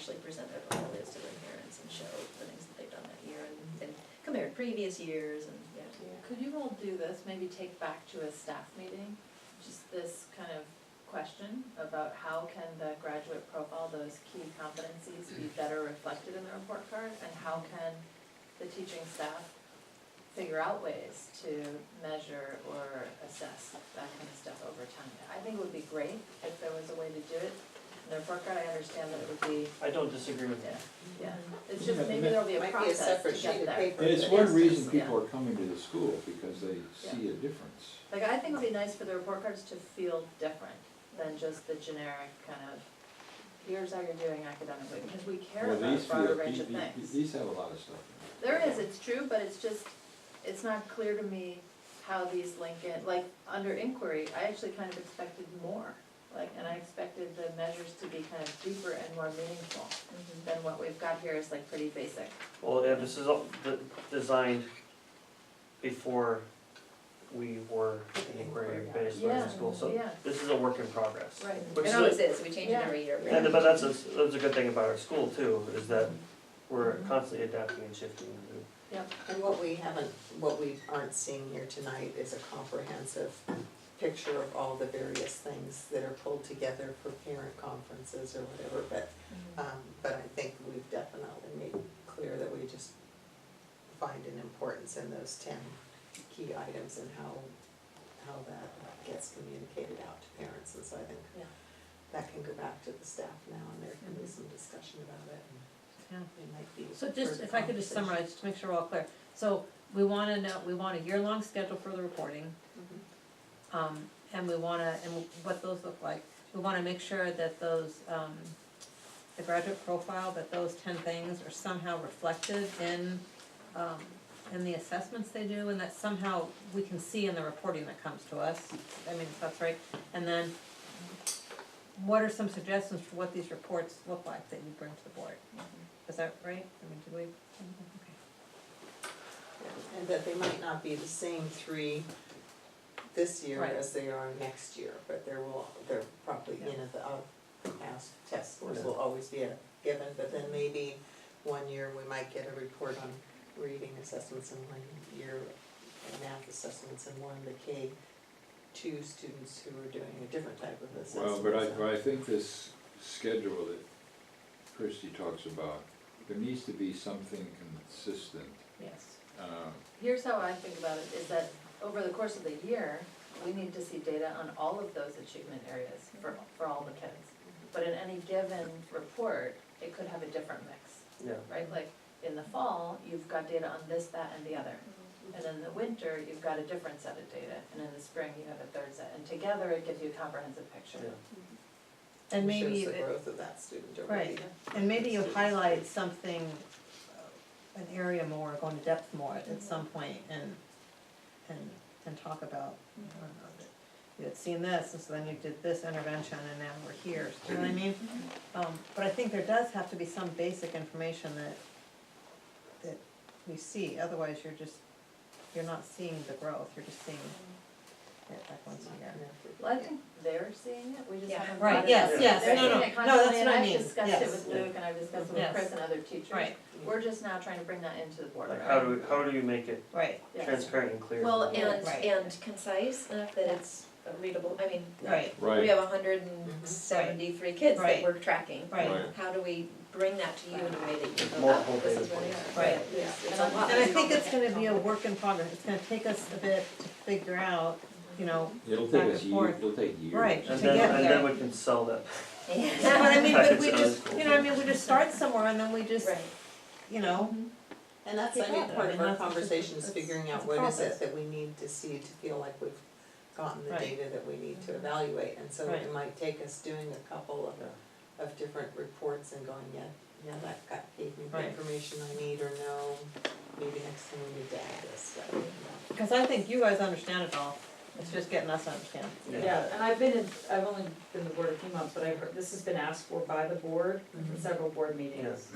actually present their portfolios to their parents and show the things that they've done that year and compare previous years and, yeah. Could you all do this, maybe take back to a staff meeting, just this kind of question about how can the graduate profile, those key competencies be better reflected in the report card? And how can the teaching staff figure out ways to measure or assess that kind of stuff over time? I think it would be great if there was a way to do it. In the report card, I understand that it would be, I don't disagree with that. yeah, it's just maybe there'll be a Might be a process to separate sheet get of there. paper. And it's It one is, reason yeah. people are coming to the school, because they see a difference. Like, I think it would be nice for the report cards to feel different than just the generic kind of, here's how you're doing academically, because we care Well, about these a broader feel- range of these- things. These have a lot of stuff in There is, it's true, but it's just, it's not clear to me how these link in, like, under inquiry, I actually kind of expected more. Like, and I expected the measures to be kind of deeper and more meaningful than what we've got here is like pretty basic. Well, yeah, this is all designed before we were an inquiry-based learning Yeah, school, so yeah. this is a work in progress. Right. Which It is always a- is, we change it Yeah. every year. And, but that's a good thing about our school too, is that we're constantly adapting and shifting. Yep. And what we aren't seeing here tonight is a comprehensive picture of all the various things that are pulled together for parent conferences or whatever, but I think we've definitely made clear that we just find an importance in those 10 key items and how that gets communicated out to parents, and so I think Yeah. that can go back to the staff now, and there can be some discussion about it, Yeah. and it might be. So just, further if I could just conversation. summarize, to make sure we're all clear. So we wanna know, we want a year-long schedule for the reporting, and we wanna, and what those look like. We wanna make sure that those, the graduate profile, that those 10 things are somehow reflected in the assessments they do, and that somehow we can see in the reporting that comes to us. I mean, if that's right. And then, what are some suggestions for what these reports look like that you bring to the board? Is that right? I mean, did we? Okay. And that they might not be the same 3 this year Right. as they are next year, but they're probably in at the past test scores will always be a given, but then maybe one year we might get a report on reading assessments and one year math assessments and one the K2 students who are doing a different type of there. assessment. But I think this schedule that Christie talks about, there needs to be something consistent. Yes. Here's how I think about it, is that over the course of the year, we need to see data on all of those achievement areas for all the kids. But in any given report, it could have a different mix, Yeah. right? Like, in the fall, you've got data on this, that, and the other. And in the winter, you've got a different set of data, and in the spring, you have a third set, and together, it gives you a comprehensive picture. Yeah. And maybe, shows the you- growth of that student over right, the year. and maybe you highlight something, an area more, go into depth more at some point and talk about, I don't know, that you had seen this, and so then you did this intervention, and now we're here, you know what I mean? But I think there does have to be some basic information that we see, otherwise you're not seeing the growth, you're just seeing it like once a year. Well, I think they're seeing it, we just Yeah. haven't. Right, brought it yes, up. yes, They're no, seeing no, it no, constantly, that's and what I I've mean, discussed yes. it with Luke, and I've discussed it with Yes. Chris and other teachers. Right, We're just now trying to bring that into the board, Like, right? how do you make it right, Yes. transparent and clear? Well, Yeah. and, and concise enough that it's readable, I mean, right, Right. we have 173 kids that Right. we're tracking. right. Right. How do we bring that to you in a way that you go, Multiple oh, this data is where we points. are? Right. It's a lot. And I think it's gonna be a work in progress, it's gonna take us a bit to figure out, you know, It'll Back take and us years, forth. it'll take years. Right. And to then, get and there. then we can sell that. Yeah. but I mean, but we Package just, sounds you know, I mean, we just start somewhere and then we just, Right. you know, And that's, Keep I mean, up. part I of mean, our that's just- conversation is it's- figuring out it's a what is process. it that we need to see to feel like we've gotten the Right. data that we need to evaluate. And so Right. it might take us doing a couple of different reports and going, yeah, that gave me the Right. information I need, or no, maybe next time we need to add this, but, because I think you guys understand it all, it's just getting us to understand. Yeah, and I've only been on the board a few months, but I've heard, this has been asked for by the board in several board meetings.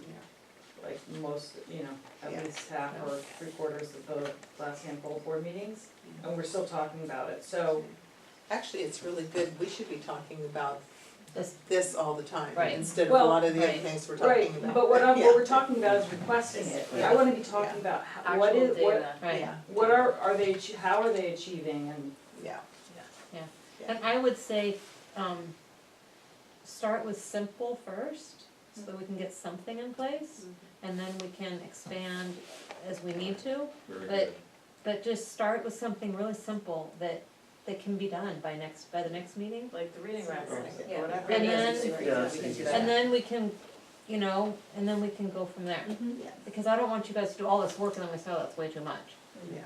Like most, Yeah. at least half or 3/4 of the last handful of board meetings, and we're still talking about it, so. Actually, it's really good, we should be talking about this all the time, Right. instead of a Well, lot of the other right. things we're Right, talking about. but what Yeah. we're talking about is requesting it, Yeah. I wanna be talking about what Actual is, what, data. Right. Yeah, what are they, how are they achieving and, yeah, And I would say, start with simple first, so that we can get something in place, and then we can expand as we need to. Very But- good. But just start with something really simple that can be done by the next meeting. Like the reading Sounds record, like it. or whatever. And it then- is. Yeah, that's We can easy. do that. And then we can, and then we can go from there. yeah, Because I don't want you guys to do all this work and then we say, oh, that's way too much. yeah.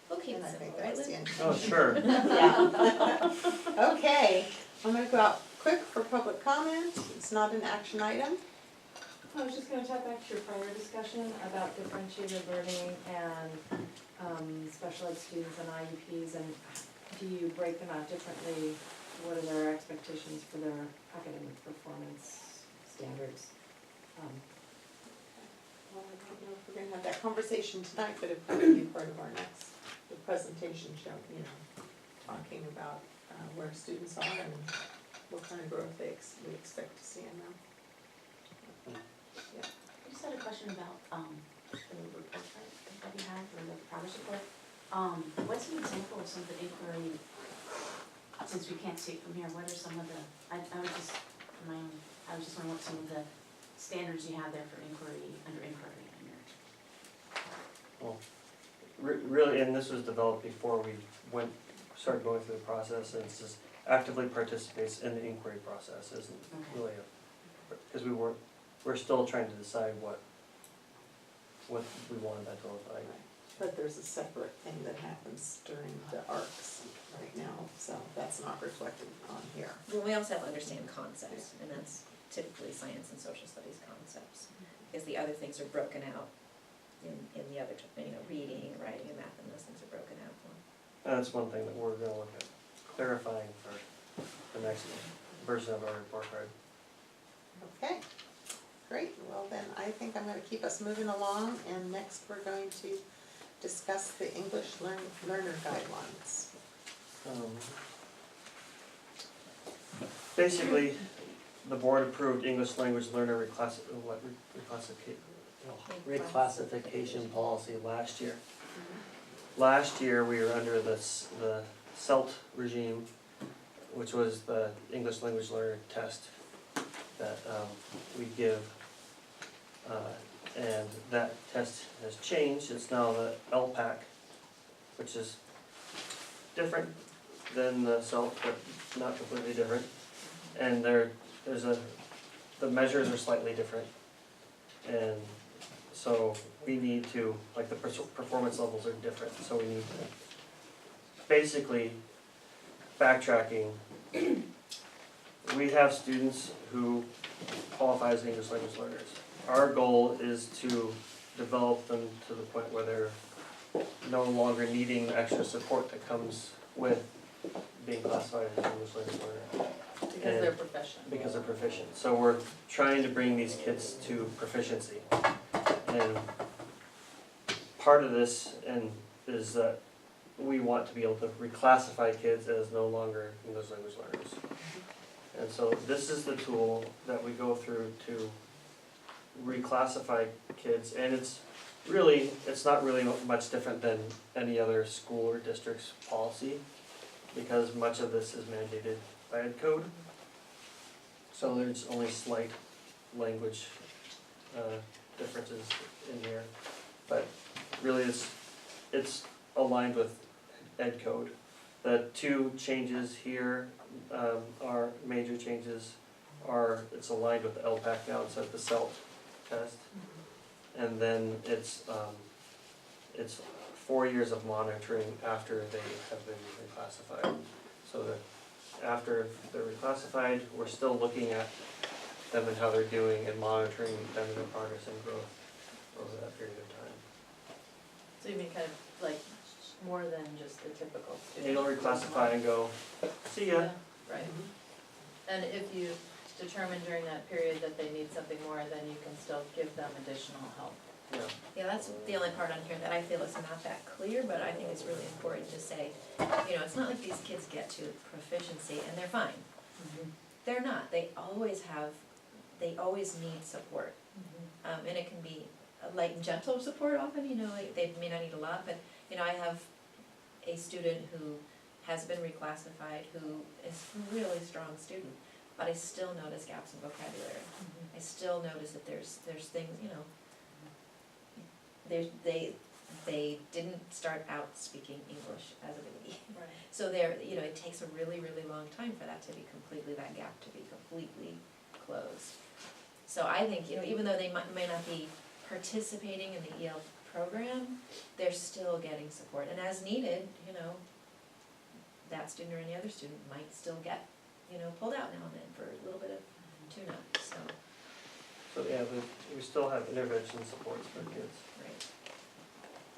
We'll keep it And I think simple, right, that's the Lynn? end. Oh, sure. Yeah. Okay, I'm gonna go out quick for public comment, it's not an action item. I was just gonna talk back to your prior discussion about differentiated learning and special ed students and IEPs, and do you break them out differently? What are their expectations for their academic performance standards? Well, I don't know if we're gonna have that conversation tonight, but it will be part of our next, the presentation show, talking about where students are and what kind of growth we expect to see in them. I just had a question about, the report that we had, or the progress report. What's an example of some of the inquiry, since we can't see it from here, what are some of the, I was just, I was just wondering what some of the standards you have there for inquiry, under inquiry in your. Really, and this was developed before we started going through the process, and it's just actively participates in the inquiry process, isn't really because we're still trying to decide what we wanted that to look like. But there's a separate thing that happens during the ARCs right now, so that's not reflected on here. Well, we also have to understand concepts, and that's typically science and social studies concepts, because the other things are broken out in the other, reading, writing, and math, and those things are broken out more. And that's one thing that we're gonna look at clarifying for the next version of our report card. Okay, great, well then, I think I'm gonna keep us moving along, and next we're going to discuss the English learner guidelines. Basically, the board approved English language learner reclassification policy last year. Last year, we were under the CELT regime, which was the English language learner test that we give. And that test has changed, it's now the LPAC, which is different than the CELT, but not completely different. And the measures are slightly different. And so we need to, like the performance levels are different, so we need to, basically, backtracking, we have students who qualify as English language learners. Our goal is to develop them to the point where they're no longer needing the extra support that comes with being classified as an English language learner. Because they're proficient. Because they're proficient. So we're trying to bring these kids to proficiency. And part of this is that we want to be able to reclassify kids as no longer English language learners. And so this is the tool that we go through to reclassify kids, and it's not really much different than any other school or district's policy, because much of this is mandated by Ed Code. So there's only slight language differences in here, but really it's aligned with Ed Code. The two changes here are major changes it's aligned with the LPAC now instead of the CELT test. And then it's 4 years of monitoring after they have been reclassified. So that after they're reclassified, we're still looking at them and how they're doing and monitoring them and their progress and growth over that period of time. So you mean kind of like more than just the typical student? You don't reclassify and go, see ya. Right. And if you determine during that period that they need something more, then you can still give them additional help. Yeah. Yeah, that's the only part on here that I feel is not that clear, but I think it's really important to say, it's not like these kids get to proficiency and they're fine. they're not, they always need support. And it can be like gentle support often, you know, like they may not need a lot, but, you know, I have a student who has been reclassified, who is a really strong student, but I still notice gaps in vocabulary. I still notice that there's things, you know, they didn't start out speaking English as a baby. Right. So there, you know, it takes a really, really long time for that to be that gap to be completely closed. So I think, you know, even though they may not be participating in the EL program, they're still getting support, and as needed, you know, that student or any other student might still get, you know, pulled out now and then for a little bit of tune-up, so, So, yeah, we still have intervention supports for kids, right,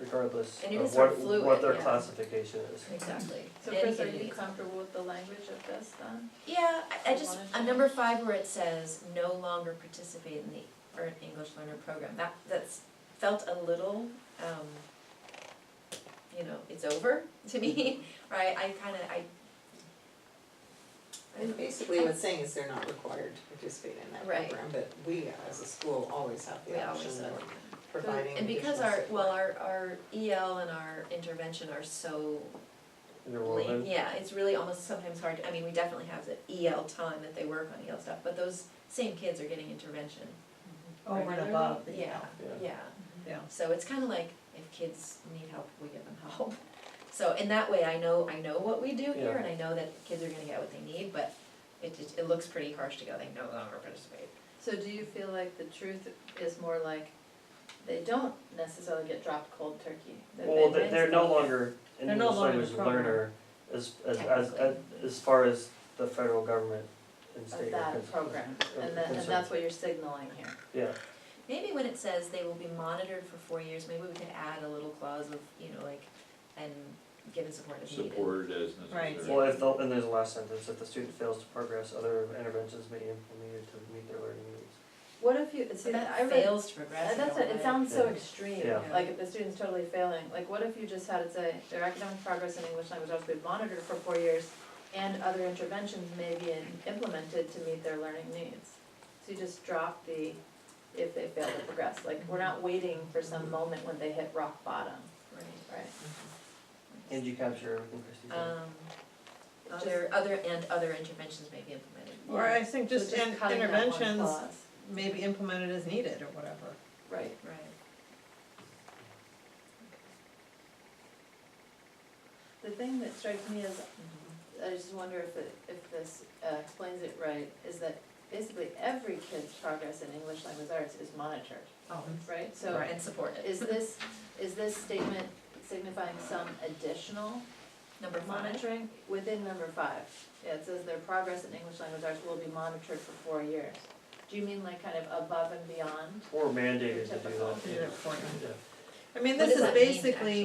regardless And it of is sort of what fluid, their yeah. classification is. exactly. So Any Chris, are kid you needs- comfortable with the language of this then? Yeah, I just, Wanna on number 5 where it says, no longer participate in the English Learner Program, that's felt a little, you know, it's over to me, right, And basically what's saying is they're not required to participate in that Right. program, but we as a school always have we the always option said. of providing And because additional our EL and our intervention are so Interwoven. yeah, it's really almost sometimes hard, I mean, we definitely have the EL time that they work on EL stuff, but those same kids are getting intervention. Over and regularly. above the Yeah, Yeah. yeah, Yeah. so it's kinda like, if kids need help, we give them help. So in that way, I know what we do here, Yeah. and I know that kids are gonna get what they need, but it looks pretty harsh to go, they no longer participate. So do you feel like the truth is more like they don't necessarily get dropped cold turkey? that they Well, may they're no still longer an They're no English longer in the language program. learner Technically. as far as the federal government and get state. of that are program, and concerned. that's what you're signaling here. Yeah, Maybe when it says they will be monitored for 4 years, maybe we could add a little clause of, you know, like, and given support as needed. Supported as necessary. Right. well, and there's the last sentence, if the student fails to progress, other interventions may be implemented to meet their learning needs. What if you, But see, that I read, fails to progress. that's don't what, it they? sounds so Yeah. extreme, Yeah. like if the student's totally failing, like what if you just had it say, their academic progress in English language arts will be monitored for 4 years, and other interventions may be implemented to meet their learning needs? So you just drop the, if they fail to progress, like, we're not waiting for some moment when they hit rock bottom, Right. right? And you capture everything Christie said? Other interventions may be implemented. Or I think So just cutting that one interventions clause. may be implemented as needed or whatever. Right. Right. The thing that strikes me is, I just wonder if this explains it right, is that basically every kid's progress in English language arts is monitored, Oh, right? So and supported. is this statement signifying some additional Number 5. monitoring within number 5? Yeah, it says their progress in English language arts will be monitored for 4 years. Do you mean like kind of above and beyond? Or mandated to do Typical. that. Do that for you. Yeah. I mean, What this does is that mean,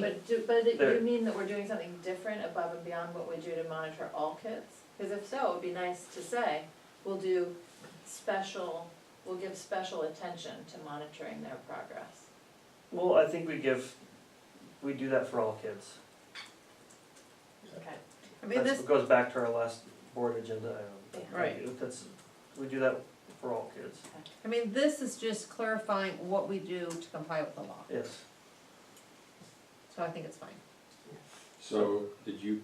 basically, But There- you mean that we're doing something different above and beyond what we do to monitor all kids? Because if so, it'd be nice to say, we'll give special attention to monitoring their progress. Well, I think we do that for all kids. Okay. I mean, this, That goes back to our last board agenda item. Yeah. Right. We do that for all kids, I mean, this is just clarifying what we do to comply with the law, yes. so I think it's fine. So, did you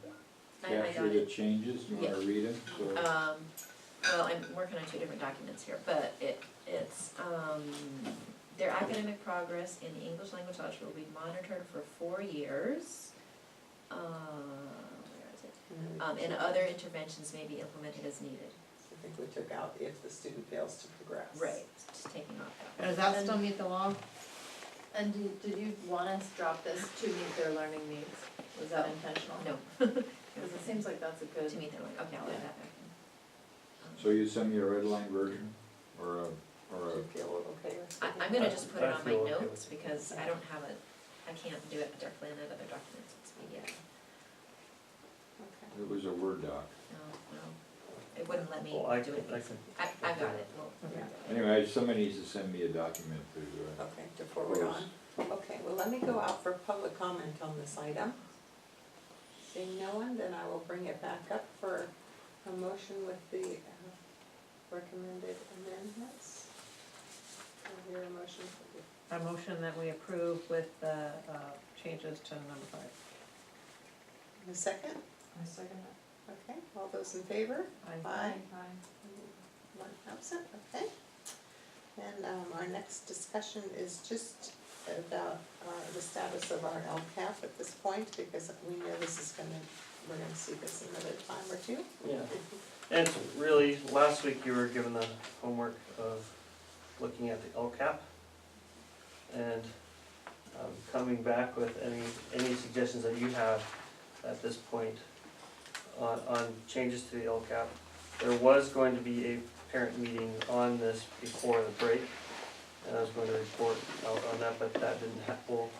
I capture got the it. changes? Do you wanna read them? So, Well, I'm working on 2 different documents here, but it's, their academic progress in the English language arts will be monitored for 4 years. Where is it? And other interventions may be implemented as needed. I think we took out if the student fails to progress. Right, just taking off that. Does that still meet the law? And did you want us to drop this to meet their learning needs? Was that intentional? No. Because it seems like that's a good. To meet their, okay, I'll add that back in. so you send me a red line version, or Do you feel okay with it? I'm gonna just put it I on my feel okay with notes because I don't have I can't do it directly in that other document, so it's PDF. Okay. it was a Word doc. No, it wouldn't let me Well, I do it. can, I got it, well, Yeah. Anyway, somebody needs to send me a document to, Okay, to forward on. Okay, well, let me go out for public comment on this item. Seeing no one, then I will bring it back up for a motion with the recommended amendments. I hear a motion for you. I motion that we approve with the changes to number 5. A second? I second that. Okay, all those in favor? Aye. Aye. Aye. One absent, okay. And our next discussion is just about the status of our LCAP at this point, because we know this is we're gonna see this another time or two. Yeah. And it's really, last week you were given the homework of looking at the LCAP and coming back with any suggestions that you have at this point on changes to the LCAP. There was going to be a parent meeting on this before the break, and I was going to report out on that, but that didn't happen. Well,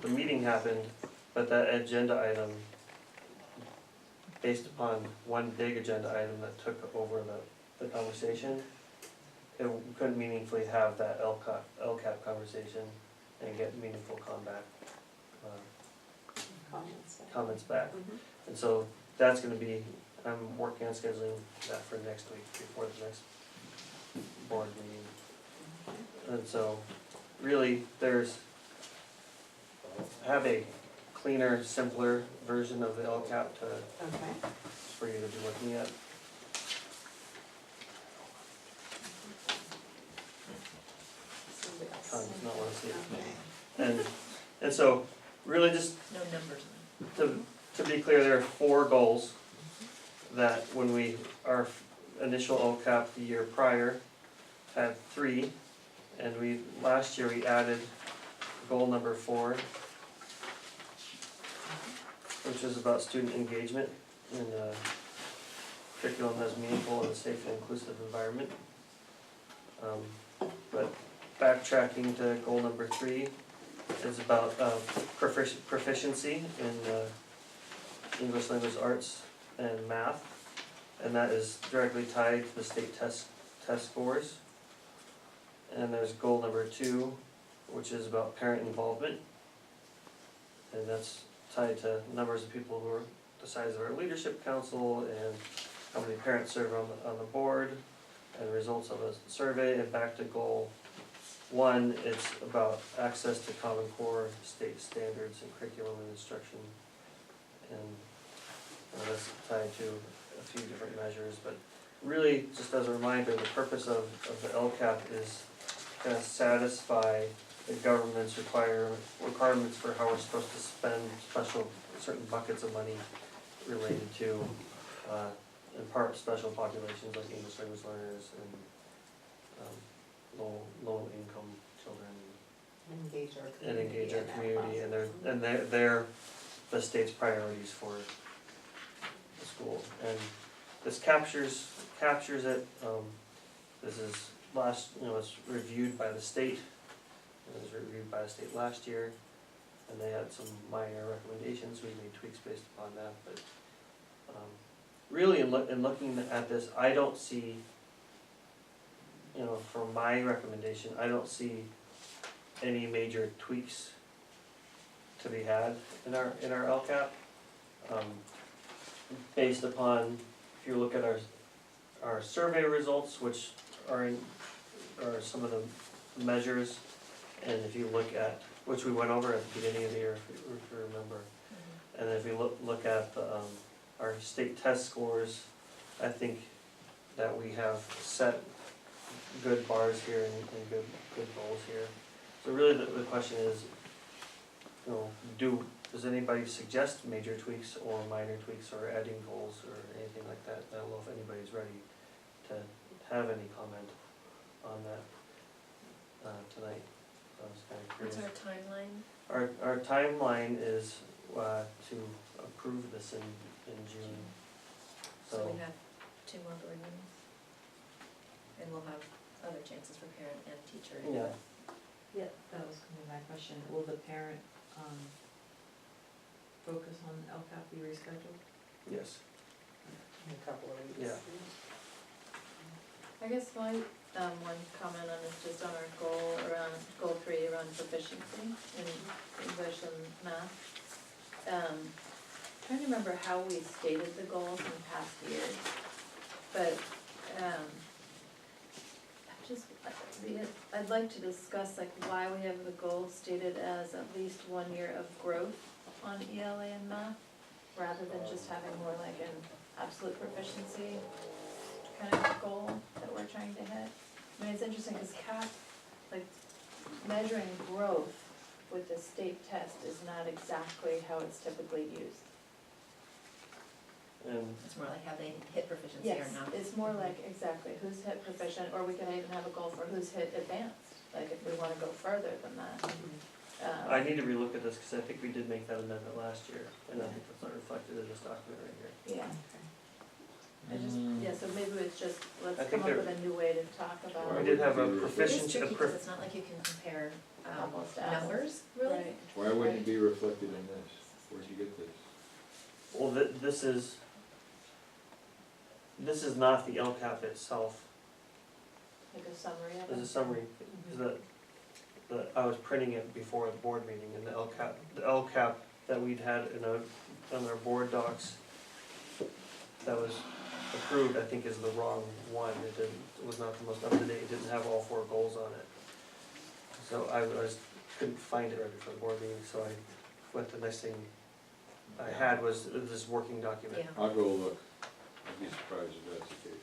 the meeting happened, but that agenda item, based upon one big agenda item that took over the conversation, we couldn't meaningfully have that LCAP conversation and get meaningful comments back. Mhm. And so that's gonna be, I'm working on scheduling that for next week, before the next board meeting. And so, really, have a cleaner, simpler version of the LCAP Okay. for you to be looking at. Somebody else. Tom does not wanna see it. Okay. And so, really just No numbers on it. to be clear, there are 4 goals that when our initial LCAP the year prior had 3, and last year we added goal number 4, which is about student engagement in a curriculum that's meaningful and a safe and inclusive environment. But backtracking to goal number 3 is about proficiency in English language arts and math, and that is directly tied to the state test scores. And there's goal number 2, which is about parent involvement, and that's tied to numbers of people who are the size of our leadership council and how many parents serve on the board and results of a survey. And back to goal 1, it's about access to Common Core state standards and curriculum and instruction. And that's tied to a few different measures, but really, just as a reminder, the purpose of the LCAP is to satisfy the government's requirements for how we're supposed to spend certain buckets of money related to, in part, special populations like English language learners and low income children. Engage our And community. engage our in that community, and process. they're the state's priorities for the school. And this captures it. This is it's reviewed by the state. It was reviewed by the state last year, and they had some minor recommendations. We made tweaks based upon that, but really, in looking at this, I don't see, for my recommendation, I don't see any major tweaks to be had in our LCAP. Based upon, if you look at our survey results, which are some of the measures, and if you look at, which we went over at the beginning of the year, if you remember, and then if you look at our state test scores, I think that we have set good bars here and good goals here. So really the question is, does anybody suggest major tweaks or minor tweaks or adding goals or anything like that? I don't know if anybody's ready to have any comment on that tonight. I was kind of curious. What's our timeline? Our timeline is to approve this in June. So we have 2 more board meetings. And we'll have other chances for parent and teacher input. Yeah, that was gonna be my question. Will the parent, focus on LCAP be rescheduled? Yes. In a couple of weeks. Yeah. I guess my, one comment on this, just on our goal 3 around proficiency in English and math. Trying to remember how we stated the goals in past years, but, I'd like to discuss like why we have the goal stated as at least 1 year of growth on ELA and math, rather than just having more like an absolute proficiency kind of goal that we're trying to hit. I mean, it's interesting because like measuring growth with the state test is not exactly how it's typically used. And It's more like have they hit proficiency or Yes, not. it's more like exactly who's hit proficient, or we can even have a goal for who's hit advanced, like if we wanna go further than that. I need to relook at this, cause I think we did make that amendment last year, and I think that's not reflected in this document right here. Yeah, I just, yeah, so maybe it's just, I let's think come up there- with a new way to talk about. We did have a It is It is proficiency, tricky because it's not like you can compare Apples to apples. numbers, really. Right. Why wouldn't it be reflected in this? Where'd you get this? well, this is not the LCAP itself, Like a summary of it. there's a summary, is that, I was printing it before the board meeting, and the LCAP that we'd had on our board docs that was approved, I think is the wrong one, it was not the most up to date, it didn't have all 4 goals on it. So I couldn't find it right before the board meeting, so I went, the next thing I had was this working document. Yeah, I'll go look. I'd be surprised if that's the case.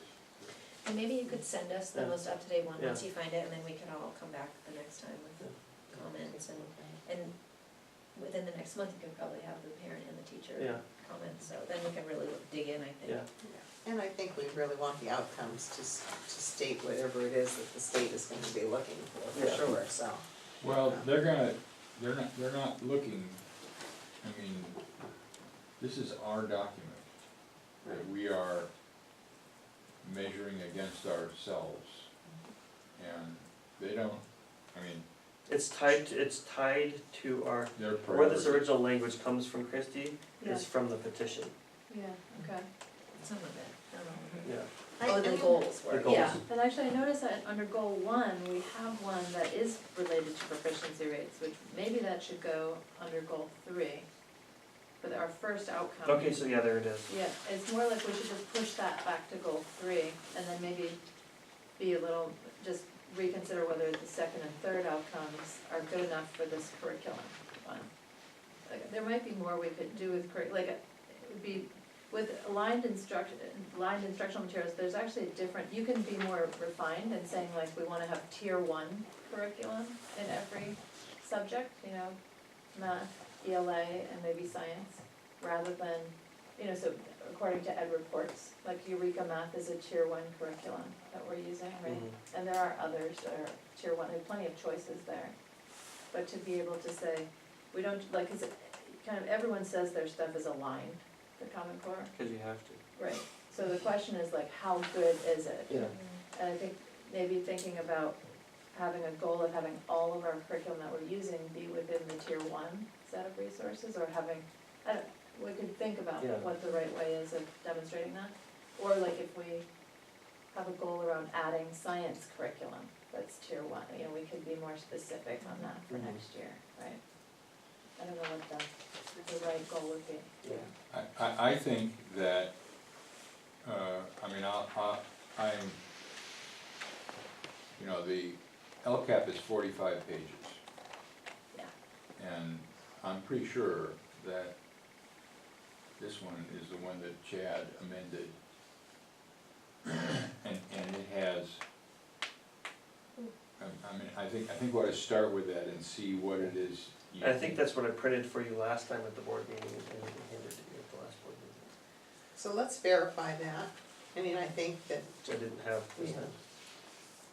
and maybe you could send us the Yeah. most up-to-date one, once Yeah. you find it, and then we can all come back the next time with comments, and within the next month, you can probably have the parent and the teacher Yeah, comments, so then we can really dig in, I think. yeah, And I think we really want the outcomes to state whatever it is that the state is going to be looking for Yeah. sure, so. Well, they're not looking, I mean, this is our document that we are measuring against ourselves. And they don't, I mean, it's tied to our, their where this priorities. original language comes from, Christie, Yeah. is from the petition, Yeah, okay. Some of it, not all of it. yeah. Oh, the goals were, The goals. yeah. And actually, I noticed that under goal 1, we have one that is related to proficiency rates, which maybe that should go under goal 3, for our first outcome. Okay, so yeah, there it is. Yeah, it's more like we should just push that back to goal 3, and then maybe be a little, just reconsider whether the second and third outcomes are good enough for this curriculum one. Like, there might be more we could do with it would be, with aligned instructional materials, there's actually a different, you can be more refined in saying like, we wanna have tier 1 curriculum in every subject, you know, math, ELA, and maybe science, rather than, you know, so according to Ed Reports, like Eureka Math is a tier 1 curriculum that we're using, right? Mhm. And there are others that are tier 1, there's plenty of choices there. But to be able to say, we don't, like, 'cause it kind of, everyone says their stuff is aligned, the Common Core, Cause you have to. right? So the question is like, how good is it? Yeah. And I think maybe thinking about having a goal of having all of our curriculum that we're using be within the tier 1 set of resources, or having, we could think about Yeah. what the right way is of demonstrating that. Or like if we have a goal around adding science curriculum, that's tier 1, you know, we could be more specific on that for Mhm. next year, right? I don't know what the right goal would be. Yeah. I think that, I mean, I'm, you know, the LCAP is 45 pages. Yeah. And I'm pretty sure that this one is the one that Chad amended. And it has, I mean, I think we ought to start with that and see what it is you I think that's what I printed for you last time at the board meeting, and handed to you at the last board meeting, So let's verify that. I mean, I think that, which I didn't have this Yeah. time.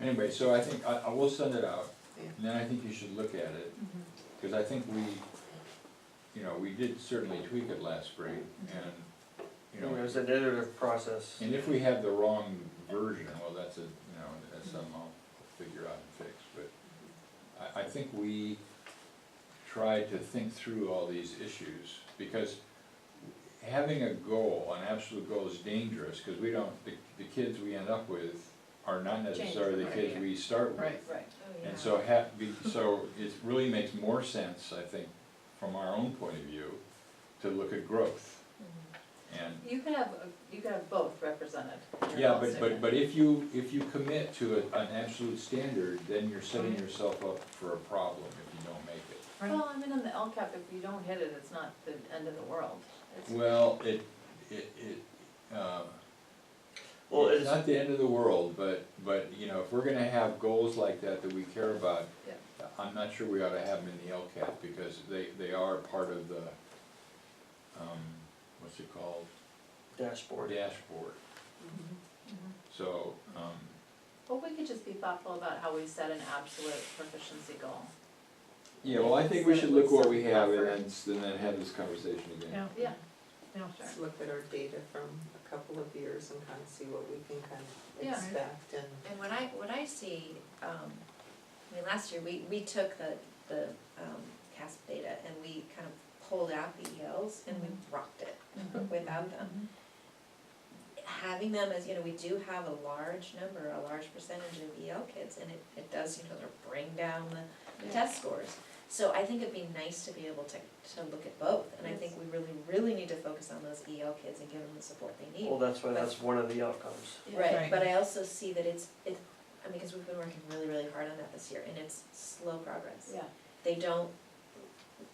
Anyway, so I think, I will send it out, Yeah. and then I think you should look at it, because I think you know, we did certainly tweak it last spring, and, you know. It was an iterative process. And if we have the wrong version, well, that's something I'll figure out and fix, but I think we tried to think through all these issues, because having a goal, an absolute goal is dangerous, because we don't, the kids we end up with are not necessarily the kids we start with. Right. Oh, yeah. And so so it really makes more sense, I think, from our own point of view, to look at growth. Mhm. And, You can have both represented in your yeah, goal statement. but if you commit to an absolute standard, then you're setting yourself up for a problem if you don't make it. Well, I mean, on the LCAP, if you don't hit it, it's not the end of the world. It's, Well, Well, it's not the end of the world, but, you know, if we're gonna have goals like that we care about, Yeah. I'm not sure we ought to have them in the LCAP, because they are part of the, what's it called? dashboard. Dashboard. Mhm. So, Well, we could just be thoughtful about how we set an absolute proficiency goal. yeah, well, I think we should look what we have and then have this conversation again. Yeah, Yeah. yeah. Let's look at our data from a couple of years and kind of see what we can kind of Yeah. expect and. And what I see, I mean, last year, we took the CASP data and we kind of pulled out the ELs and we rocked it without them. Having them as, you know, we do have a large number, a large percentage of EL kids, and it does, you know, sort of bring down the test scores. So I think it'd be nice to be able to look at both, and I think we really need to focus on those EL kids and give them the support they need. Well, that's one of the outcomes. Right, Right. but I also see that it's, I mean, because we've been working really hard on that this year, and it's slow progress. Yeah. They don't,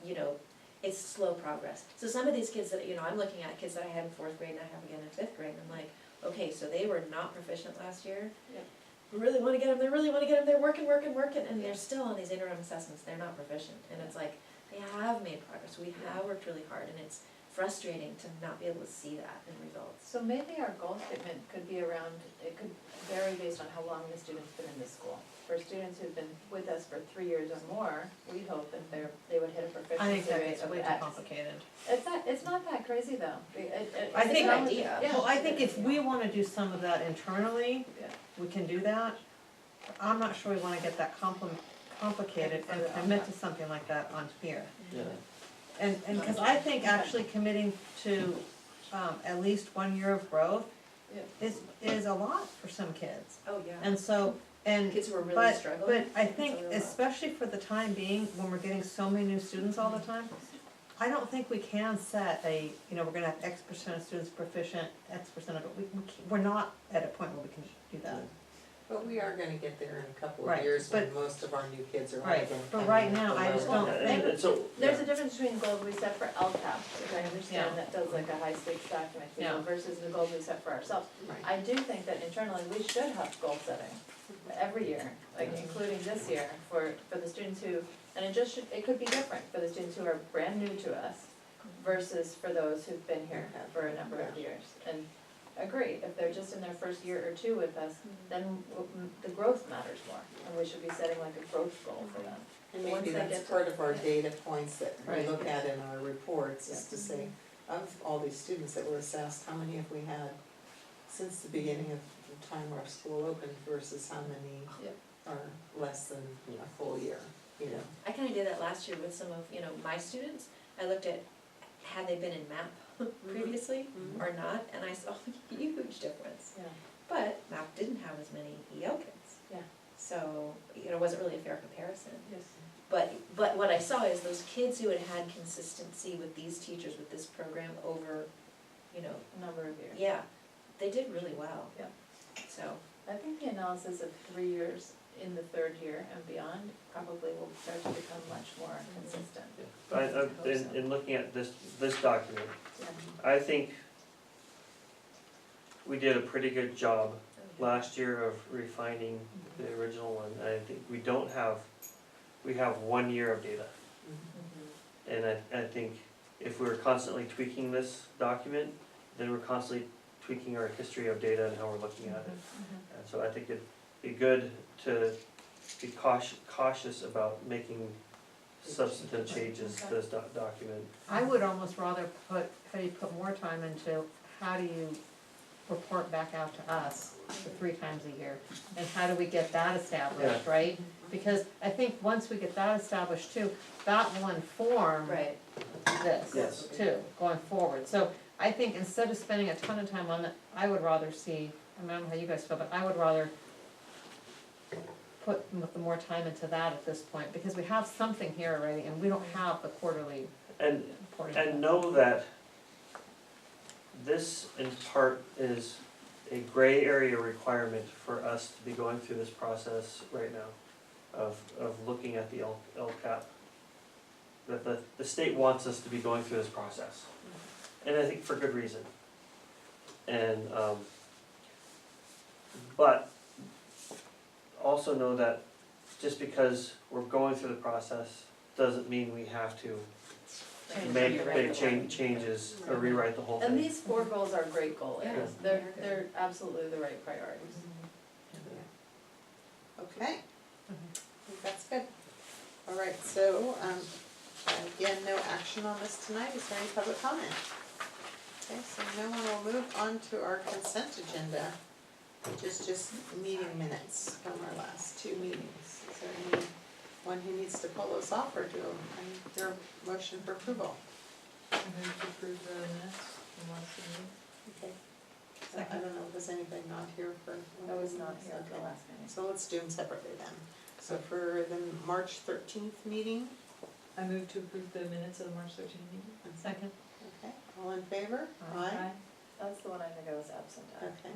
you know, it's slow progress. So some of these kids that, you know, I'm looking at kids that I had in fourth grade and I have again in fifth grade, and I'm like, okay, so they were not proficient last year. Yep. We really wanna get them, they're working, and they're still on these interim assessments, they're not proficient. And it's like, they have made progress, we have worked really hard, and it's frustrating to not be able to see that in results. So maybe our goal statement could be around, it could vary based on how long the student's been in the school. For students who've been with us for 3 years or more, we hope that they would hit a I think proficiency that rate gets of way too X. complicated. It's not that crazy though. I think- idea. Yeah. Well, I think if we wanna do some of that internally, Yeah. we can do that. I'm not sure we wanna get that complicated and commit to something like that on here. Yeah. And, cause I think actually committing to, at least 1 year of growth Yeah. is a lot for some kids. Oh, yeah. And so, and, Kids who are really but, struggling. but I think It's a real lot. especially for the time being, when we're getting so many new students all the time, I don't think we can set a, you know, we're gonna have X percent of students proficient, X percent of it, we're not at a point where we can do that. But we are gonna get there in a couple of Right, years when but- most of our new kids are only Right, gonna but come right in at now, the I just lower don't level. think- And so, There's a difference between goals we set for LCAP, which I Yeah. understand that does like a high stakes document, you know, Yeah. versus the goals we set for ourselves. Right. I do think that internally, we should have goal setting every year, like including this year, for the students who, and it could be different for the students who are brand new to us versus for those who've been here for a number of years. And agree, if they're just in their first year or two with us, then the growth matters more, and we should be setting like a growth goal for them. And Once maybe they that's get to- part of our data points that we Right. look at in our reports, is to say, of all these students that were assessed, how many have we had since the beginning of the time our school opened versus how many Yep. are less than a full year, you know? I kinda did that last year with some of, you know, my students. I looked at, had they been in MAP previously or not, and I saw a huge difference. Yeah. But MAP didn't have as many EL kids. Yeah. So, you know, it wasn't really a fair comparison. Yes. But what I saw is those kids who had consistency with these teachers, with this program over, you know, A number of years. yeah, they did really well. Yeah. So, I think the analysis of 3 years in the third year and beyond probably will start to become much more consistent. in looking at this document, Yeah. I think we did a pretty good job last year of refining the original one. I think we have 1 year of data. Mhm. And I think if we're constantly tweaking this document, then we're constantly tweaking our history of data and how we're looking at it. Mhm. And so I think it'd be good to be cautious about making substantive changes to this document. I would almost rather put more time into how do you report back out to us for 3 times a year? And how do we get that established, right? Because I think once we get that established too, that will inform right. this Yes. too, going forward. So I think instead of spending a ton of time on it, I would rather see, I don't know how you guys feel, but I would rather put more time into that at this point, because we have something here already, and we don't have the quarterly And reporting. And know that this in part is a gray area requirement for us to be going through this process right now of looking at the LCAP. That the state wants us to be going through this process, and I think for good reason. And, but also know that just because we're going through the process, doesn't mean we have to make big changes or rewrite the whole thing. And these 4 goals are great goal areas, Yeah. they're absolutely the right priorities. Okay, I think that's good. All right, so, again, no action on this tonight, is there any public comment? Okay, so no one will move on to our consent agenda, which is just meeting minutes from our last 2 meetings. Is there anyone who needs to pull those off, or do I need your motion for approval? I move to approve the minutes from last meeting. Okay. I don't know, was anybody not here for? I was not here at the Okay. last meeting. So let's do them separately then. So for the March 13th meeting, I move to approve the minutes of the March 13th meeting. Second. okay, all in favor? That's the one I think I was absent at. Okay.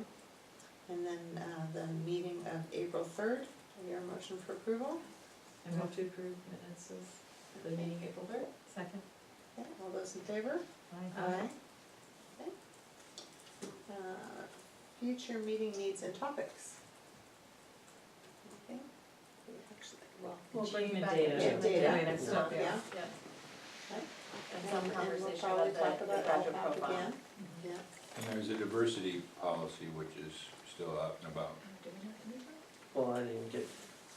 And then the meeting of April 3rd, your motion for approval? I move to approve minutes of the meeting April 3rd. Second. Okay, all those in favor? Aye. Okay. Future meeting needs and topics. Okay. We actually, well, We'll bring you Achievement back data. achievement Data. data. Data stuff, yeah. Yeah. Okay. And some we'll conversation probably about talk the about graduate LCAP profile. again. Yeah. And there's a diversity policy which is still out and about. Well, I didn't get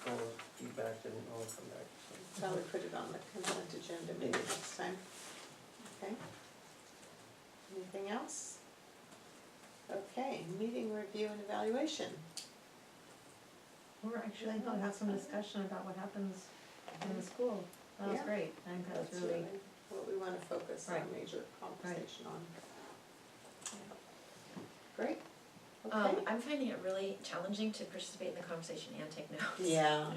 all the feedback, didn't all come back, so. Probably put it on the consent agenda maybe next time. Okay. Anything else? Okay, meeting review and evaluation. We're actually gonna have some discussion about what happens in the school. That was Yeah. great. I think that's really, What we wanna focus our Right. major conversation on. Great, okay. I'm finding it really challenging to participate in the conversation and take notes. Yeah.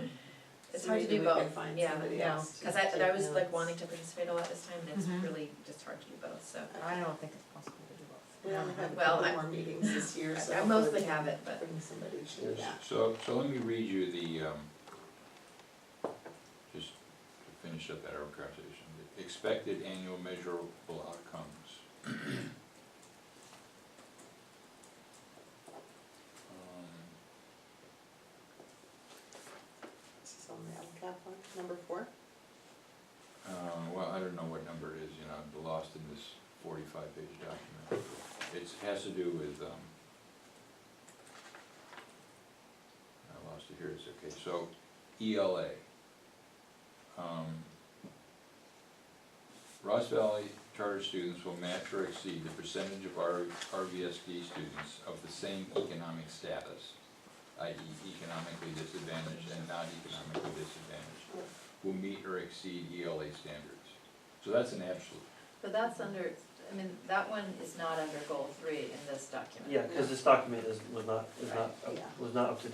It's So hard to maybe do we can both, find yeah, somebody no, else to cause I take was like notes. wanting to participate a lot this time, and it's Mhm. really just hard to do both, so. I don't think it's possible to do both. We only have a Well, couple I- more meetings this year, so. I mostly hopefully we have can it, but- Bring somebody to do that. So let me read you the, just to finish up that our conversation, the expected annual measurable outcomes. This is on the LCAP one, number 4. Well, I don't know what number it is, you know, I'm lost in this 45-page document. It has to do with, I lost it here, it's okay, so ELA. Ross Valley charter students will match or exceed the percentage of our RVSD students of the same economic status, i.e. economically disadvantaged and not economically disadvantaged, will meet or exceed ELA standards. So that's an absolute. But that's under, I mean, that one is not under goal 3 in this document. Yeah, cause this document was not Yeah. up to date.